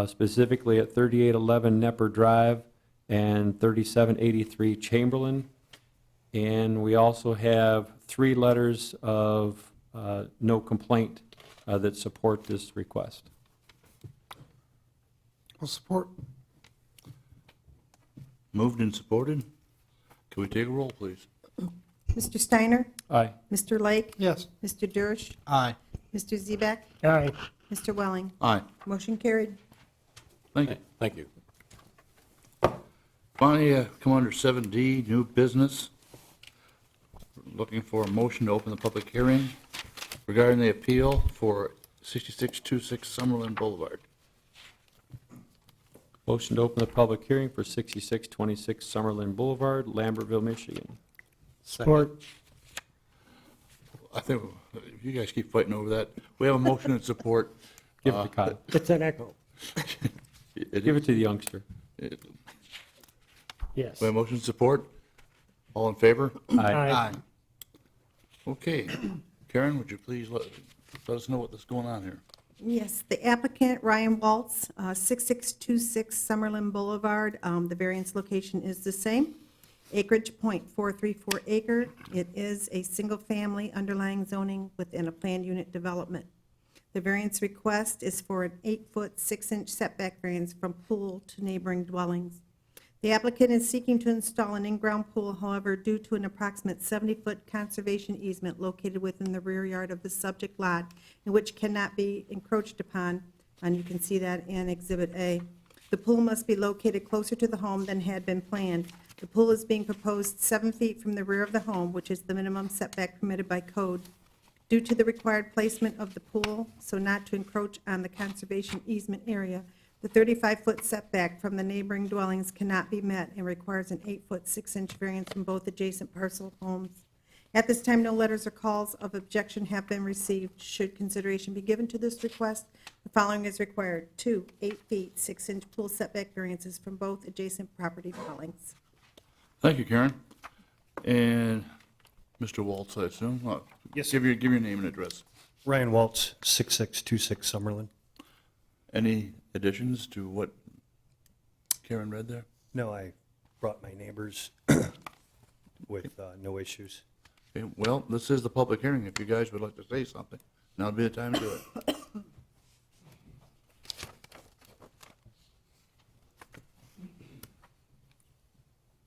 specifically at 3811 Nepper Drive and 3783 Chamberlain. And we also have 3 letters of no complaint that support this request. I'll support. Moved and supported. Can we take a roll, please? Mr. Steiner? Aye. Mr. Lake? Yes. Mr. Dersch? Aye. Mr. Zebek? Aye. Mr. Welling? Aye. Motion carried. Thank you. Thank you. Finally, come under 7D, new business. Looking for a motion to open the public hearing regarding the appeal for 6626 Summerlin Boulevard. Motion to open the public hearing for 6626 Summerlin Boulevard, Lambertville, Michigan. Support. I think you guys keep fighting over that. We have a motion and support. Give it to Kyle. It's an echo. Give it to the youngster. Yes. We have motion and support. All in favor? Aye. Okay. Karen, would you please let us know what's going on here? Yes, the applicant, Ryan Waltz, 6626 Summerlin Boulevard. The variance location is the same. Acreage, .434 acre. It is a single-family underlying zoning within a planned unit development. The variance request is for an 8-foot, 6-inch setback variance from pool to neighboring dwellings. The applicant is seeking to install an in-ground pool, however, due to an approximate 70-foot conservation easement located within the rear yard of the subject lot, in which cannot be encroached upon, and you can see that in Exhibit A. The pool must be located closer to the home than had been planned. The pool is being proposed 7 feet from the rear of the home, which is the minimum setback permitted by code. Due to the required placement of the pool, so not to encroach on the conservation easement area, the 35-foot setback from the neighboring dwellings cannot be met and requires an 8-foot, 6-inch variance from both adjacent parcel homes. At this time, no letters or calls of objection have been received. Should consideration be given to this request, the following is required. 2 8-feet, 6-inch pool setback variances from both adjacent property dwellings. Thank you, Karen. And Mr. Waltz, I assume? Yes, Give your name and address. Ryan Waltz, 6626 Summerlin. Any additions to what Karen read there? No, I brought my neighbors with no issues. Okay, well, this is the public hearing. If you guys would like to say something, now would be the time to do it.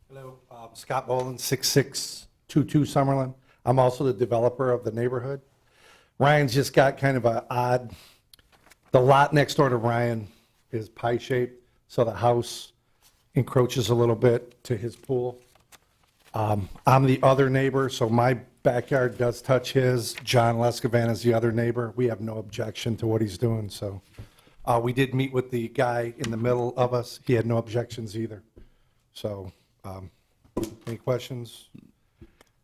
Hello, Scott Boland, 6626 22 Summerlin. I'm also the developer of the neighborhood. Ryan's just got kind of a odd, the lot next door to Ryan is pie-shaped, so the house encroaches a little bit to his pool. I'm the other neighbor, so my backyard does touch his. John Lescavan is the other neighbor. We have no objection to what he's doing, so. We did meet with the guy in the middle of us. He had no objections either. So, any questions?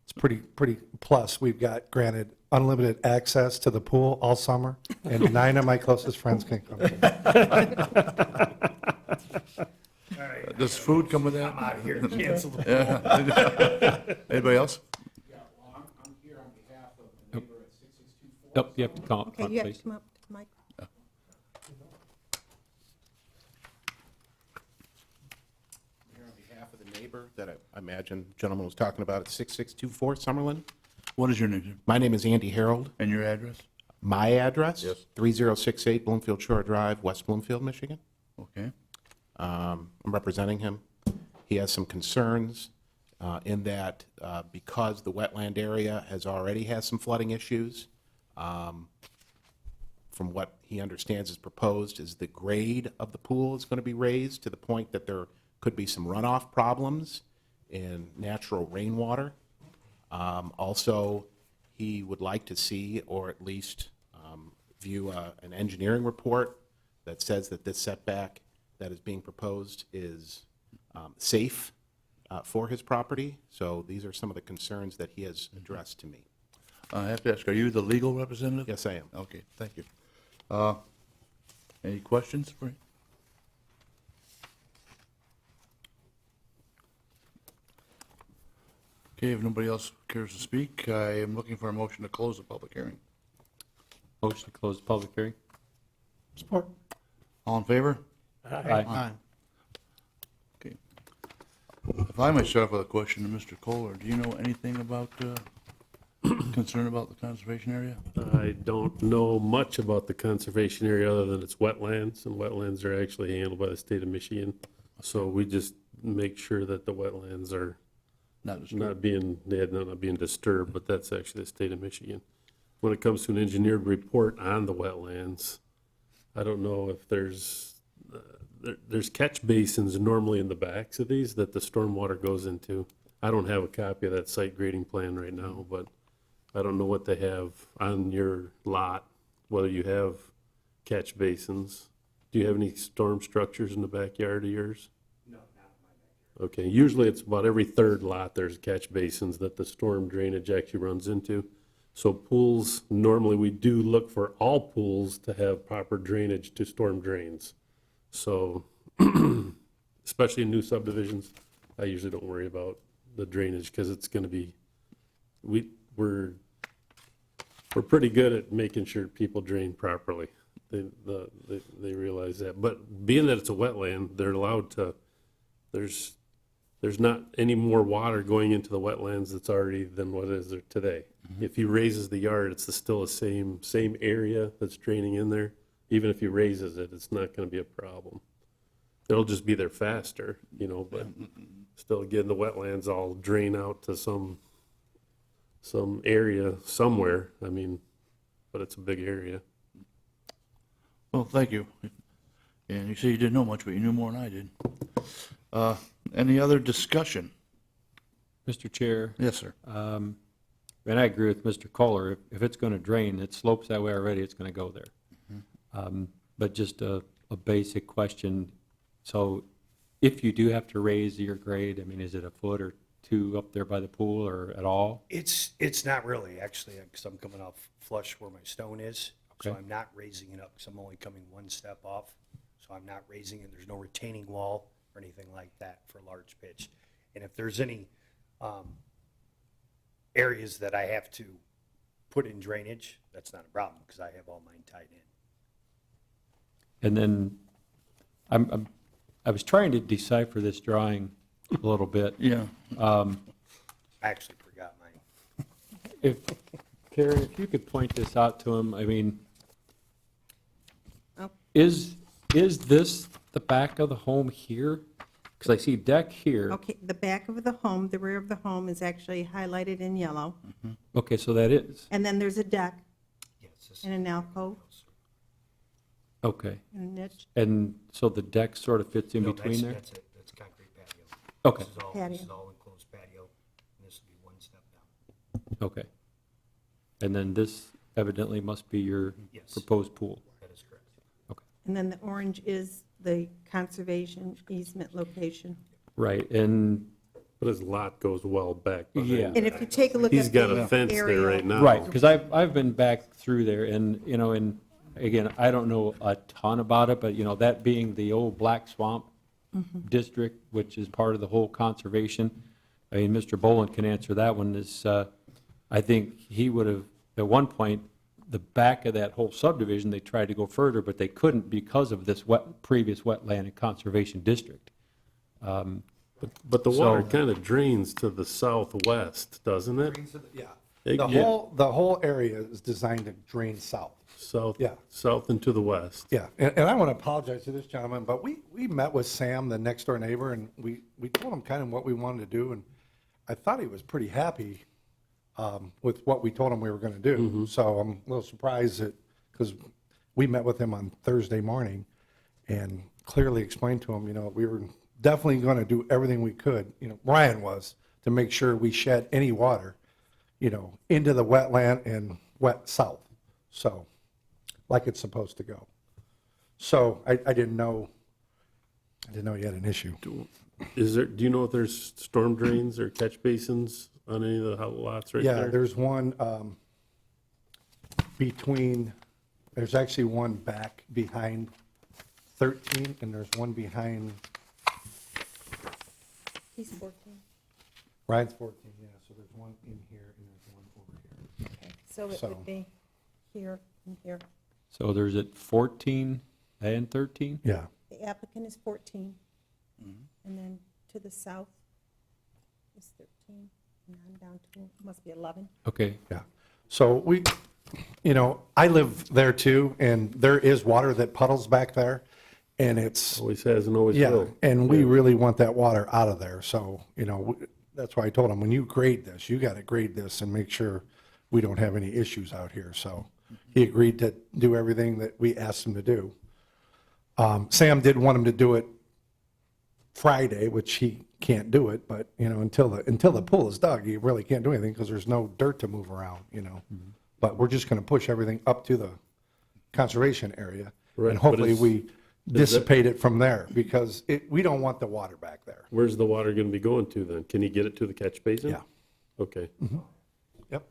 It's pretty, plus we've got granted unlimited access to the pool all summer, and 9 of my closest friends can come. Does food come with that? I'm out of here, cancel. Anybody else? I'm here on behalf of the neighbor at 6624. Nope, you have to come up Okay, front, you have please. to come up to the mic. Here on behalf of the neighbor that I imagine the gentleman was talking about at 6624 Summerlin. What is your name? My name is Andy Harold. And your address? My address? Yes. 3068 Bloomfield Shore Drive, West Bloomfield, Michigan. Okay. I'm representing him. He has some concerns in that because the wetland area already has some flooding issues, from what he understands is proposed is the grade of the pool is going to be raised to the point that there could be some runoff problems in natural rainwater. Also, he would like to see, or at least view an engineering report that says that this setback that is being proposed is safe for his property. So these are some of the concerns that he has addressed to me. I have to ask, are you the legal representative? Yes, I am. Okay, thank you. Any questions for you? Okay, if nobody else cares to speak, I am looking for a motion to close the public hearing. Motion to close the public hearing. Support. All in favor? Aye. Okay. If I might start off with a question to Mr. Kohler, do you know anything about, concern about the conservation area? I don't know much about the conservation area other than it's wetlands, and wetlands are actually handled by the state of Michigan. So we just make sure that the wetlands are not being disturbed, but that's actually the state of Michigan. When it comes to an engineered report on the wetlands, I don't know if there's catch basins normally in the backs of these that the stormwater goes into. I don't have a copy of that site grading plan right now, but I don't know what they have on your lot, whether you have catch basins. Do you have any storm structures in the backyard of yours? No, not in my backyard. Okay, usually it's about every third lot, there's catch basins that the storm drainage actually runs into. So pools, normally we do look for all pools to have proper drainage to storm drains. So, especially in new subdivisions, I usually don't worry about the drainage because it's going to be, we're pretty good at making sure people drain properly. They realize that. But being that it's a wetland, they're allowed to, there's not any more water going into the wetlands that's already than what is there today. Mm-hmm. If he raises the yard, it's still the same area that's draining in there. Even if he raises it, it's not going to be a problem. It'll just be there faster, but still, again, the wetlands all drain out to some area somewhere. I mean, but it's a big area. Well, thank you. And you say you didn't know much, but you knew more than I did. Any other discussion? Mr. Chair. Yes, sir. And I agree with Mr. Kohler. If it's going to drain, it slopes that way already, it's going to go there. But just a basic question. So if you do have to raise your grade, I mean, is it a foot or two up there by the pool or at all? It's not really, actually, because I'm coming off flush where my stone is. So Okay. I'm not raising it up because I'm only coming one step off. So I'm not raising it. There's no retaining wall or anything like that for large pitch. And if there's any areas that I have to put in drainage, that's not a problem because I have all mine tied in. And then I was trying to decipher this drawing a little bit. Yeah. I actually forgot mine. If, Karen, if you could point this out to him, I mean, Oh. is this the back of the home here? Because I see deck here. Okay, the back of the home, the rear of the home is actually highlighted in yellow. Okay, so that is, And then there's a deck Yes, this and an alcove okay. and a niche. And so the deck sort of fits in No, between there? That's it, that's concrete patio. Okay, This is all, Patio. this is all enclosed patio, and this will be one step down. okay. And then this evidently must be your Yes. proposed pool? That is correct. And then the orange is the conservation easement location. Right, and, But his lot goes well back behind. Yeah. And if you take a look at He's got a fence there aerial- right now. right, because I've been back through there, and, and again, I don't know a ton about it, but, that being the old Black Swamp district, which is part of the whole conservation, I mean, Mr. Boland can answer that one, is, I think he would have, at one point, the back of that whole subdivision, they tried to go further, but they couldn't because of this previous wetland and conservation district. But the water So- kind of drains to the southwest, doesn't it? Yeah. It- The yeah. whole area is designed to drain south. South, Yeah. south and to the west. Yeah, and I want to apologize to this gentleman, but we met with Sam, the next door neighbor, and we told him kind of what we wanted to do, and I thought he was pretty happy with what we told him we were going to do. So I'm a little surprised that, because we met with him on Thursday morning and clearly explained to him, we were definitely going to do everything we could, Ryan was, to make sure we shed any water, into the wetland and wet south. So, like it's supposed to go. So I didn't know you had an issue. Do you know if there's storm drains or catch basins on any of the lots right Yeah, there? there's one there's actually one back behind 13, and there's one behind, He's 14. Ryan's 14, yeah, so there's one in here and there's one over here. Okay, so it So- would be here and here. So there's at 14 and 13? Yeah, The applicant is 14. And then to the south is 13. And I'm down to, must be 11. Okay, yeah. So I live there too, and there is water that puddles back there, and it's, Always has and always yeah, will. and we really want that water out of there, so, that's why I told him, when you grade this, you gotta grade this and make sure we don't have any issues out here, so he agreed to do everything that we asked him to do. Sam did want him to do it Friday, which he can't do it, but, until the pool is dug, he really can't do anything, because there's no dirt to move around, But we're just gonna push everything up to the conservation area, Right, and but hopefully is- we dissipate it from there, because we don't want the water back there. Where's the water gonna be going to then? Can you get it to the catch basin? Yeah. Okay. Yep.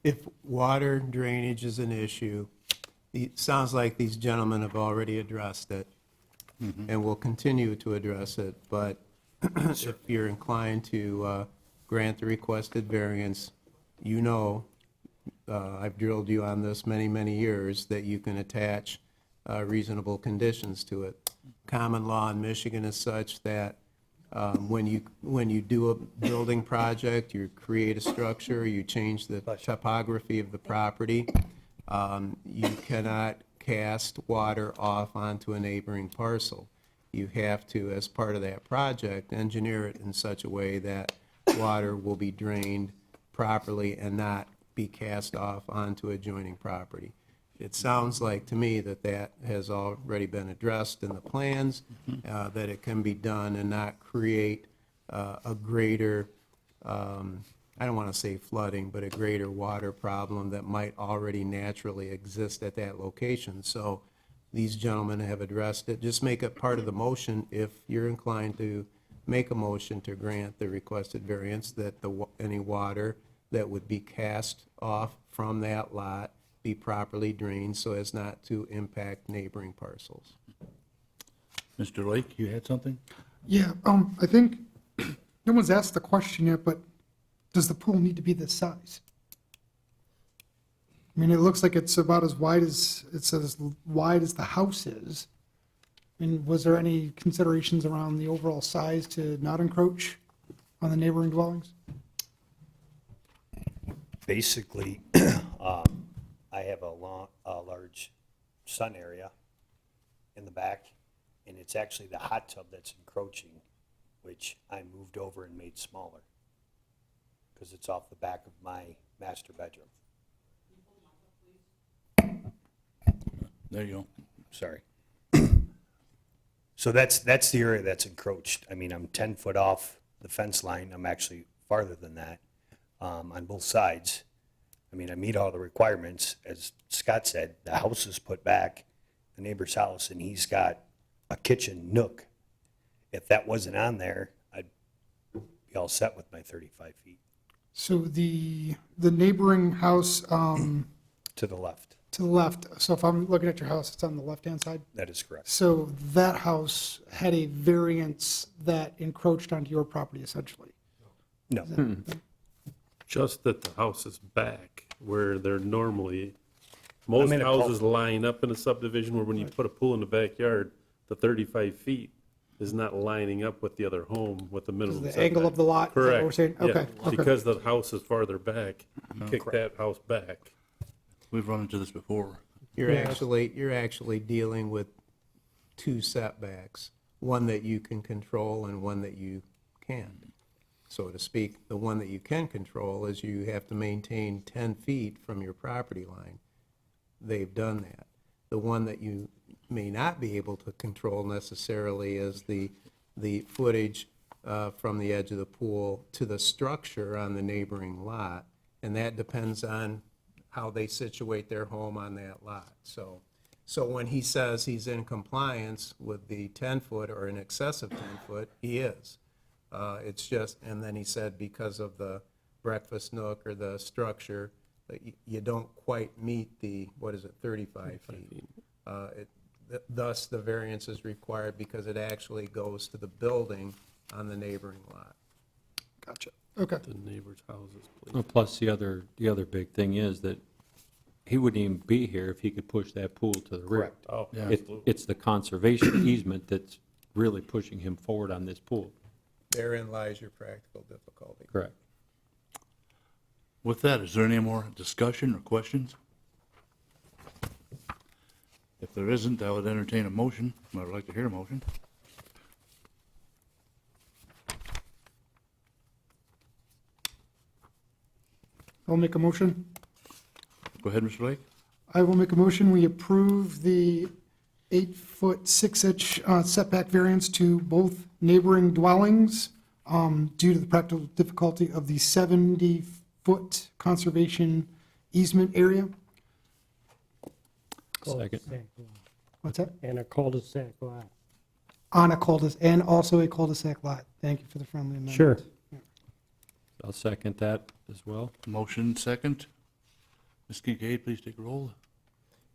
If water drainage is an issue, it sounds like these gentlemen have already addressed it and will continue to address it, but if you're inclined to grant the requested variance, I've drilled you on this many, many years, that you can attach reasonable conditions to it. Common law in Michigan is such that when you do a building project, you create a structure, you change the topography of the property, you cannot cast water off onto a neighboring parcel. You have to, as part of that project, engineer it in such a way that water will be drained properly and not be cast off onto adjoining property. It sounds like to me that has already been addressed in the plans, that it can be done and not create a greater, I don't want to say flooding, but a greater water problem that might already naturally exist at that location. So these gentlemen have addressed it. Just make it part of the motion if you're inclined to make a motion to grant the requested variance, that any water that would be cast off from that lot be properly drained so as not to impact neighboring parcels. Mr. Lake, you had something? Yeah, I think, no one's asked the question yet, but does the pool need to be this size? I mean, it looks like it's about as wide as the house is. I mean, was there any considerations around the overall size to not encroach on the neighboring dwellings? Basically, I have a large sun area in the back, and it's actually the hot tub that's encroaching, which I moved over and made smaller, because it's off the back of my master bedroom. There you go. Sorry. So that's the area that's encroached. I mean, I'm 10 foot off the fence line. I'm actually farther than that, on both sides. I mean, I meet all the requirements. As Scott said, the house is put back, the neighbor's house, and he's got a kitchen nook. If that wasn't on there, I'd be all set with my 35 feet So the neighboring house to the left. to the left, so if I'm looking at your house, it's on the left-hand side? That is correct. So that house had a variance that encroached onto your property essentially? No. Just that the house is back where they're normally, most in a houses line up in a subdivision where when you put a pool in the backyard, the 35 feet is not lining up with the other home with the minimum The setback. angle of the lot, is that what Correct. we're saying? Yeah. Okay, okay. Because the house is farther back, kick that house back. We've run into this before. You're Yeah. actually dealing with two setbacks, one that you can control and one that you can't, so to speak. The one that you can control is you have to maintain 10 feet from your property line. They've done that. The one that you may not be able to control necessarily is the footage from the edge of the pool to the structure on the neighboring lot, and that depends on how they situate their home on that lot. So when he says he's in compliance with the 10-foot or in excess of 10-foot, he is. It's just, and then he said because of the breakfast nook or the structure, that you don't quite meet the, 35 feet. Thus, the variance is required because it actually goes to the building on the neighboring lot. Gotcha, okay. The neighbor's houses, Well, please. plus the other big thing is that he wouldn't even be here if he could push that pool to the rear. Correct. Oh, Yeah. absolutely. It's the conservation easement that's really pushing him forward on this pool. Therein lies your practical difficulty. Correct. With that, is there any more discussion or questions? If there isn't, I would entertain a motion. I would like to hear a motion. I'll make a motion. Go ahead, Mr. Lake. I will make a motion, we approve the 8-foot 6-inch setback variance to both neighboring dwellings due to the practical difficulty of the 70-foot conservation easement area. Second. What's that? And a cul-de-sac lot. On a cul-de-sac, and also a cul-de-sac lot. Thank you for the friendly amendment. Sure. I'll second that as well. Motion second. Ms. Kincaid, please take a roll.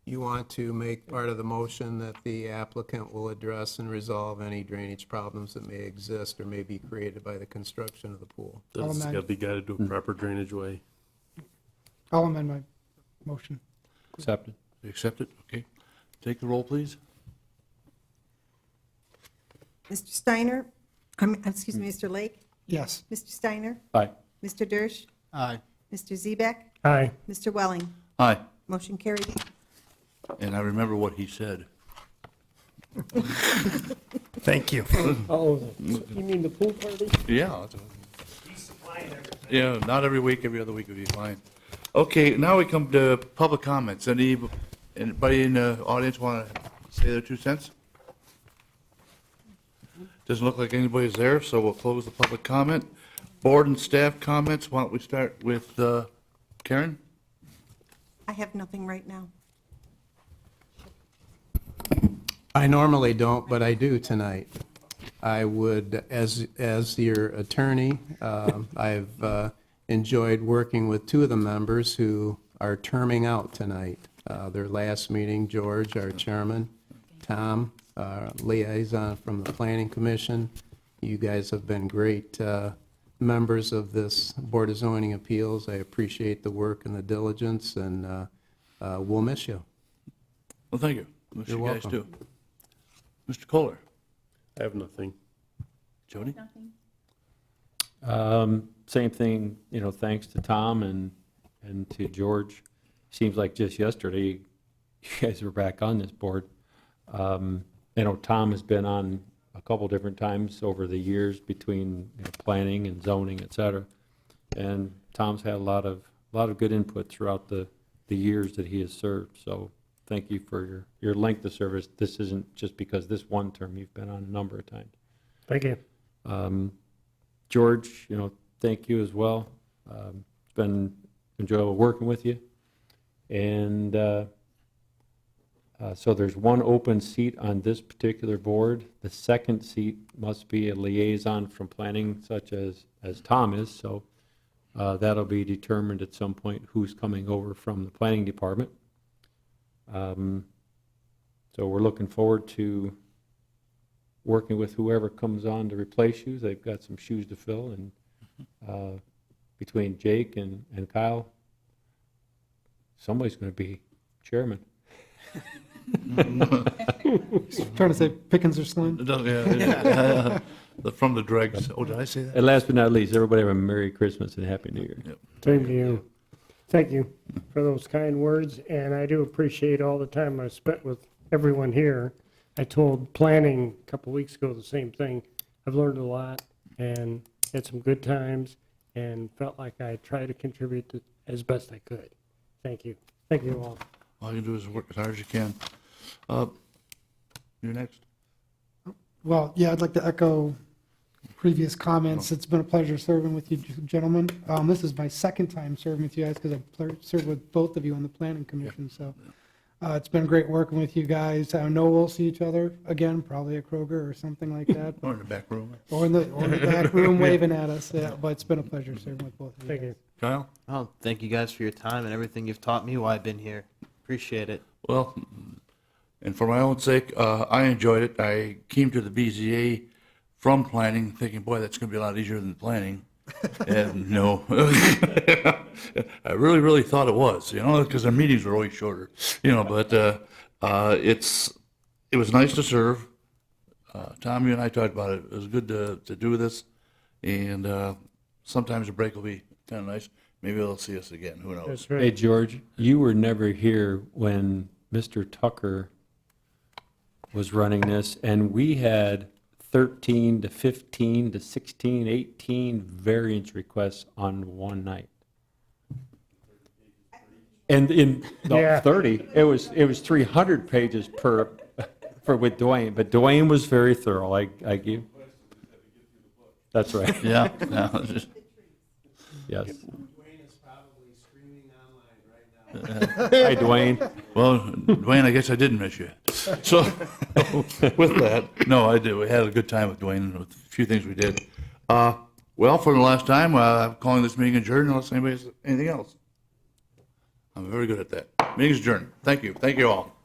You want to make part of the motion that the applicant will address and resolve any drainage problems that may exist or may be created by the construction of the pool. That's amend. got to be guided to a proper drainage way. I'll amend my motion. Accepted. You accept it? Okay. Take the roll, please. Mr. Steiner, excuse me, Mr. Lake, Yes. Mr. Steiner, Aye. Mr. Dersch, Aye. Mr. Zebeck, Aye. Mr. Welling. Aye. Motion carried. And I remember what he said. Thank you. Oh, you mean the pool party? Yeah. Yeah, not every week, every other week would be fine. Okay, now we come to public comments. Anybody in the audience want to say their 2 cents? Doesn't look like anybody's there, so we'll close the public comment. Board and staff comments, why don't we start with Karen? I have nothing right now. I normally don't, but I do tonight. I would, as your attorney, I've enjoyed working with two of the members who are terming out tonight. Their last meeting, George, our chairman, Tom, liaison from the Planning Commission. You guys have been great members of this Board of Zoning Appeals. I appreciate the work and the diligence, and we'll miss you. Well, thank you. Wish You're you guys welcome. too. Mr. Kohler? I have nothing. Jody? Nothing. Same thing, thanks to Tom and And to George, seems like just yesterday, you guys were back on this board. I know Tom has been on a couple different times over the years between planning and zoning, et cetera. And Tom's had a lot of good input throughout the years that he has served. So thank you for your length of service. This isn't just because this one term, you've been on a number of times. Thank you. George, thank you as well. It's been enjoyable working with you. And so there's one open seat on this particular board. The second seat must be a liaison from planning, such as Tom is. So that'll be determined at some point who's coming over from the planning department. So we're looking forward to working with whoever comes on to replace you. They've got some shoes to fill, and between Jake and Kyle, somebody's going to be chairman. Trying to say Pickens are slim. From the dregs. Oh, did I say that? And last but not least, everybody have a Merry Christmas and Happy New Year. Yep. Same to you. Thank you for those kind words, and I do appreciate all the time I spent with everyone here. I told planning a couple weeks ago the same thing. I've learned a lot and had some good times and felt like I tried to contribute as best I could. Thank you. Thank you all. All you can do is work as hard as you can. You're next. Well, yeah, I'd like to echo previous comments. It's been a pleasure serving with you gentlemen. This is my second time serving with you guys because I've served with both of you on the planning commission. So it's been great working with you guys. I know we'll see each other again, probably at Kroger or something like that. Or in the back room. Or in the back room waving at us. Yeah, but it's been a pleasure serving with both of you. Thank you. Kyle? Oh, thank you guys for your time and everything you've taught me while I've been here. Appreciate it. Well, and for my own sake, I enjoyed it. I came to the BZA from planning, thinking, boy, that's going to be a lot easier than planning. And no, I really thought it was, because our meetings were always shorter, but it was nice to serve. Tom, you and I talked about it. It was good to do this, and sometimes a break will be kind of nice. Maybe they'll see us again. Who knows? That's right. Hey, George, you were never here when Mr. Tucker was running this, and we had 13 to 15 to 16, 18 variance requests on one night. And in Yeah. 30, it was 300 pages for with Dwayne, but Dwayne was very thorough. I give. That's right. Yeah. Yes. Dwayne is probably streaming online right now. Hi, Dwayne. Well, Dwayne, I guess I didn't miss you. So, with that, no, I did. We had a good time with Dwayne and with a few things we did. Well, for the last time, I'm calling this meeting adjourned unless anybody has anything else. I'm very good at that. Meeting's adjourned. Thank you. Thank you all.